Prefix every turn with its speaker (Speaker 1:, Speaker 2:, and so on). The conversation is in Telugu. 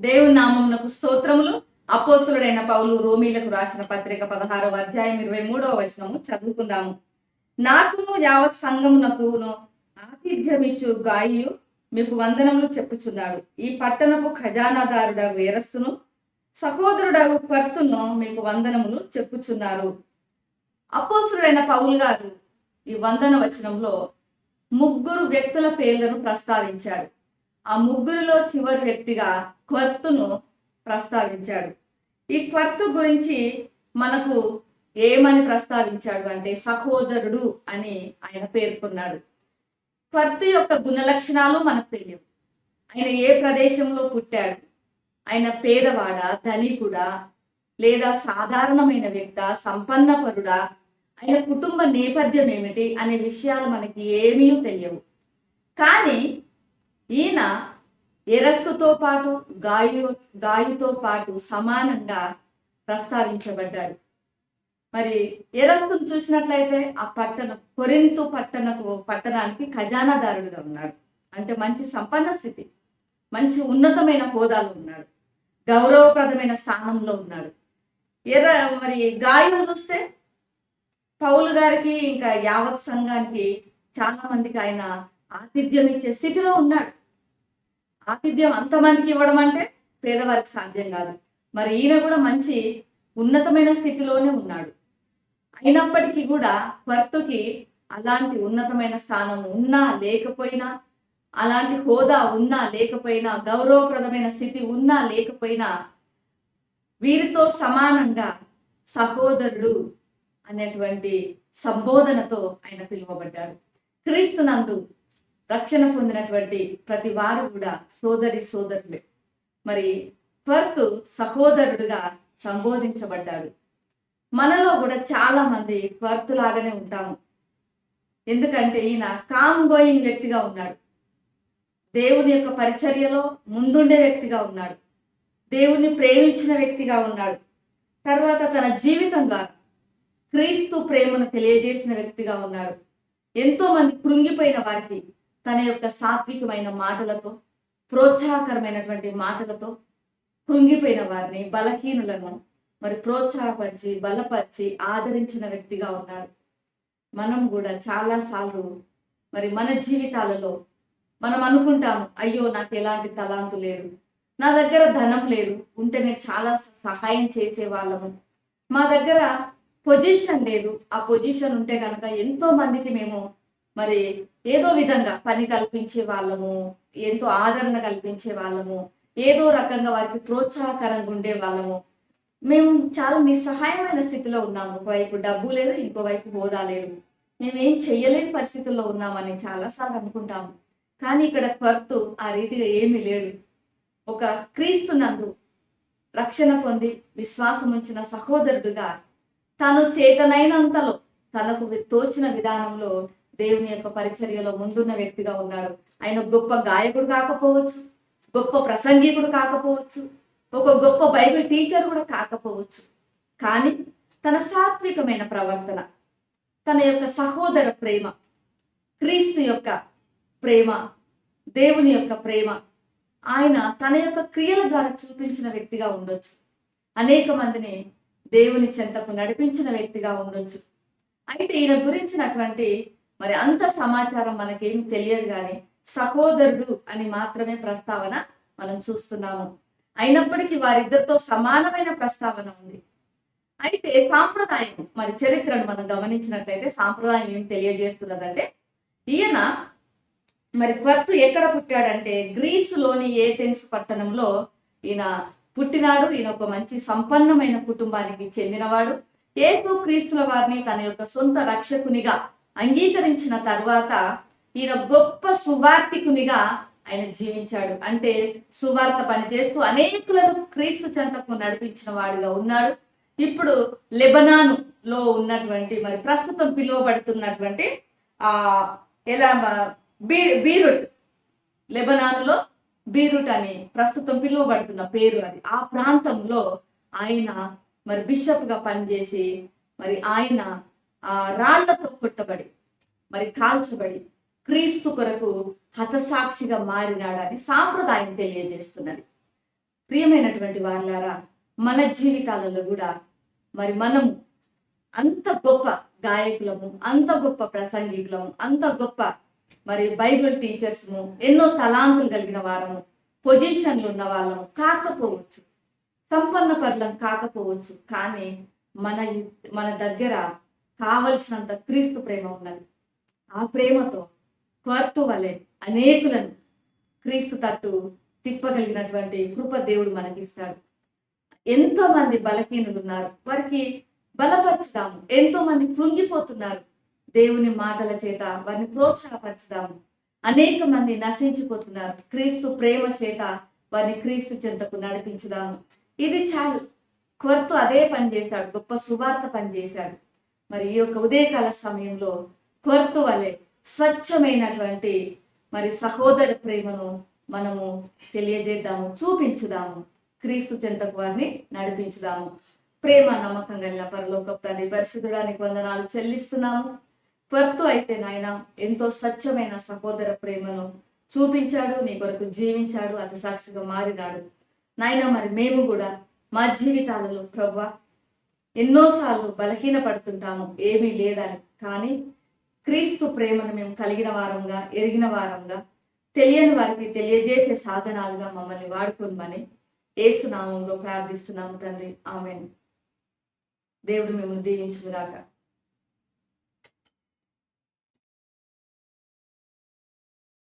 Speaker 1: దేవుని నామమునకు స్తోత్రములు. అపోస్తలుడైన పౌలు రోమీలకు రాసిన పత్రిక 16వ అధ్యాయం 23వ వచనము చదువుకుందాము. నాకును యావత్ సంఘమునకును ఆతిథ్యమిచ్చు గాయు మీకు వందనములు చెప్పుచున్నాడు. ఈ పట్టణపు ఖజానాదారుడగు ఎరస్తును సహోదరుడగు క్వర్తును మీకు వందనములు చెప్పుచున్నారు. అపోస్తలుడైన పౌలు గారు ఈ వందన వచనంలో ముగ్గురు వ్యక్తుల పేర్లను ప్రస్తావించాడు. ఆ ముగ్గురిలో చివరి వ్యక్తిగా క్వర్తును ప్రస్తావించాడు. ఈ క్వర్తు గురించి మనకు ఏమని ప్రస్తావించాడు అంటే సహోదరుడు అని ఆయన పేర్కొన్నాడు. క్వర్తు యొక్క గుణలక్షణాలు మనకు తెలియవు. ఆయన ఏ ప్రదేశంలో పుట్టాడు, ఆయన పేదవాడా, ధనికుడా, లేదా సాధారణమైన వ్యక్త, సంపన్నపరుడా, ఆయన కుటుంబ నేపథ్యం ఏమిటి అనే విషయాలు మనకి ఏమీ తెలియవు. కానీ ఈయన ఎరస్తుతో పాటు గాయుతో పాటు సమానంగా ప్రస్తావించబడ్డాడు. మరి ఎరస్తును చూసినట్లయితే ఆ కొరింతు పట్టణానికి ఖజానాదారుడుగా ఉన్నాడు. అంటే మంచి సంపన్న స్థితి, మంచి ఉన్నతమైన హోదాలో ఉన్నాడు, గౌరవప్రదమైన స్థానంలో ఉన్నాడు. మరి గాయువు చూస్తే పౌలు గారికి ఇంకా యావత్ సంఘానికి చాలా మందికి ఆయన ఆతిథ్యం ఇచ్చే స్థితిలో ఉన్నాడు. ఆతిథ్యం అంతమందికి ఇవ్వడం అంటే పేదవారికి సాధ్యం కాదు. మరి ఈయన కూడా మంచి ఉన్నతమైన స్థితిలోనే ఉన్నాడు. అయినప్పటికీ కూడా క్వర్తుకి అలాంటి ఉన్నతమైన స్థానం ఉన్నా లేకపోయినా, అలాంటి హోదా ఉన్నా లేకపోయినా, గౌరవప్రదమైన స్థితి ఉన్నా లేకపోయినా వీరితో సమానంగా సహోదరుడు అనేటువంటి సంబోధనతో ఆయన పిలువబడ్డాడు. క్రీస్తునందు రక్షణ పొందినటువంటి ప్రతి వారు కూడా సోదరులే. మరి క్వర్తు సహోదరుడుగా సంబోధించబడ్డాడు. మనలో కూడా చాలా మంది క్వర్తులాగానే ఉంటాము. ఎందుకంటే ఈయన కామ్ గోయింగ్ వ్యక్తిగా ఉన్నాడు. దేవుని యొక్క పరిచర్యలో ముందుండే వ్యక్తిగా ఉన్నాడు. దేవుణ్ణి ప్రేమించిన వ్యక్తిగా ఉన్నాడు. తర్వాత తన జీవితం ద్వారా క్రీస్తు ప్రేమను తెలియజేసిన వ్యక్తిగా ఉన్నాడు. ఎంతో మంది కృంగిపోయిన వారికి తన యొక్క సాత్వికమైన మాటలతో, ప్రోత్సాహకరమైనటువంటి మాటలతో కృంగిపోయిన వారిని, బలహీనులను మరి ప్రోత్సాహపరిచి, బలపరిచి ఆదరించిన వ్యక్తిగా ఉన్నాడు. మనం కూడా చాలాసార్లు మరి మన జీవితాలలో మనం అనుకుంటాము, అయ్యో నాకు ఎలాంటి తలాంతు లేదు, నా దగ్గర ధనం లేదు, ఉంటే నేను చాలా సహాయం చేసే వాళ్ళము, మా దగ్గర పొజిషన్ లేదు, ఆ పొజిషన్ ఉంటే కనుక ఎంతో మందికి మేము మరి ఏదో విధంగా పని కల్పించే వాళ్ళము, ఎంతో ఆదరణ కల్పించే వాళ్ళము, ఏదో రకంగా వారికి ప్రోత్సాహకరంగా ఉండే వాళ్ళము. మేము చాలా నిస్సహాయమైన స్థితిలో ఉన్నాము. ఒకవైపు డబ్బు లేదు, ఇంకోవైపు హోదా లేదు, మేమేం చెయ్యలేని పరిస్థితుల్లో ఉన్నామని చాలాసార్లు అనుకుంటాము. కానీ ఇక్కడ క్వర్తు ఆ రీతిగా ఏమీ లేడు. ఒక క్రీస్తునందు రక్షణ పొంది విశ్వాసం ఉంచిన సహోదరుడుగా తను చేతనైనంతలో తనకు తోచిన విధానంలో దేవుని యొక్క పరిచర్యలో ముందున్న వ్యక్తిగా ఉన్నాడు. ఆయన గొప్ప గాయకుడు కాకపోవచ్చు, గొప్ప ప్రసంగికుడు కాకపోవచ్చు, ఒక గొప్ప బైబిల్ టీచర్ కూడా కాకపోవచ్చు. కానీ తన సాత్వికమైన ప్రవర్తన, తన యొక్క సహోదర ప్రేమ, క్రీస్తు యొక్క ప్రేమ, దేవుని యొక్క ప్రేమ ఆయన తన యొక్క క్రియల ద్వారా చూపించిన వ్యక్తిగా ఉండొచ్చు. అనేక మందిని దేవుని చెంతకు నడిపించిన వ్యక్తిగా ఉండొచ్చు. అయితే ఈయన గురించినటువంటి మరి అంత సమాచారం మనకేం తెలియదు, కానీ సహోదరుడు అని మాత్రమే ప్రస్తావన మనం చూస్తున్నాము. అయినప్పటికీ వారిద్దరితో సమానమైన ప్రస్తావన ఉంది. అయితే సాంప్రదాయం, మరి చరిత్రను మనం గమనించినట్లయితే సాంప్రదాయం ఏం తెలియజేస్తున్నదంటే, ఈయన మరి క్వర్తు ఎక్కడ పుట్టాడంటే గ్రీసులోని ఏథెన్స్ పట్టణంలో ఈయన పుట్టినాడు. ఈయన ఒక మంచి సంపన్నమైన కుటుంబానికి చెందినవాడు. యేసు క్రీస్తుల వారిని తన యొక్క సొంత రక్షకునిగా అంగీకరించిన తర్వాత ఈయన గొప్ప సువార్తికునిగా ఆయన జీవించాడు. అంటే సువార్త పనిచేస్తూ అనేకులను క్రీస్తు చెంతకు నడిపించిన వాడుగా ఉన్నాడు. ఇప్పుడు లెబనానులో ఉన్నటువంటి మరి ప్రస్తుతం పిలువబడుతున్నటువంటి బీరుట్, లెబనానులో బీరుట్ అని ప్రస్తుతం పిలువబడుతున్న పేరు అది. ఆ ప్రాంతంలో ఆయన మరి బిషప్ గా పనిచేసి మరి ఆయన రాళ్లతో కొట్టబడి మరి కాల్చబడి క్రీస్తు కొరకు హతసాక్షిగా మారినాడని సాంప్రదాయం తెలియజేస్తున్నది. ప్రియమైనటువంటి వారులారా, మన జీవితాలలో కూడా మరి మనము అంత గొప్ప గాయకులము, అంత గొప్ప ప్రసంగికులము, అంత గొప్ప మరి బైబిల్ టీచర్స్ము, ఎన్నో తలాంతులు కలిగిన వారము, పొజిషన్లు ఉన్న వాళ్ళము కాకపోవచ్చు, సంపన్న పరులం కాకపోవచ్చు. కానీ మన మన దగ్గర కావలసినంత క్రీస్తు ప్రేమ ఉన్నది. ఆ ప్రేమతో క్వర్తు వలె అనేకులను క్రీస్తు తట్టు తిప్పగలిగినటువంటి కృప దేవుడు మనకిస్తాడు. ఎంతో మంది బలహీనులు ఉన్నారు, వారికి బలపరచుదాము. ఎంతో మంది కృంగిపోతున్నారు, దేవుని మాటల చేత వారిని ప్రోత్సాహపరచుదాము. అనేక మంది నశించిపోతున్నారు, క్రీస్తు ప్రేమ చేత వారిని క్రీస్తు చెంతకు నడిపించుదాము. ఇది చాలు. కొర్తు అదే పని చేశాడు, గొప్ప సువార్త పని చేశాడు. మరి ఈ యొక్క ఉదయకాల సమయంలో కొర్తు వలె స్వచ్ఛమైనటువంటి మరి సహోదర ప్రేమను మనము తెలియజేద్దాము, చూపించుదాము, క్రీస్తు చెంతకు వారిని నడిపించుదాము. ప్రేమ నమ్మకం కలిగిన పరలోకపు తండ్రి, పరిశుద్ధుడానికి వందనాలు చెల్లిస్తున్నాము. కొర్తు అయితే నాయన ఎంతో స్వచ్ఛమైన సహోదర ప్రేమను చూపించాడు, నీ కొరకు జీవించాడు, అతి సాక్షిగా మారినాడు. నాయన మరి మేము కూడా మా జీవితాలలో ప్రభువా ఎన్నోసార్లు బలహీన పడుతుంటాము, ఏమీ లేదని. కానీ క్రీస్తు ప్రేమను మేము కలిగిన వారంగా, ఎరిగిన వారంగా, తెలియని వారికి తెలియజేసే సాధనాలుగా మమ్మల్ని వాడుకోమని యేసు నామములో ప్రార్థిస్తున్నాము తండ్రి. ఆమేన్. దేవుడు మిమ్మల్ని దీవించుగాక.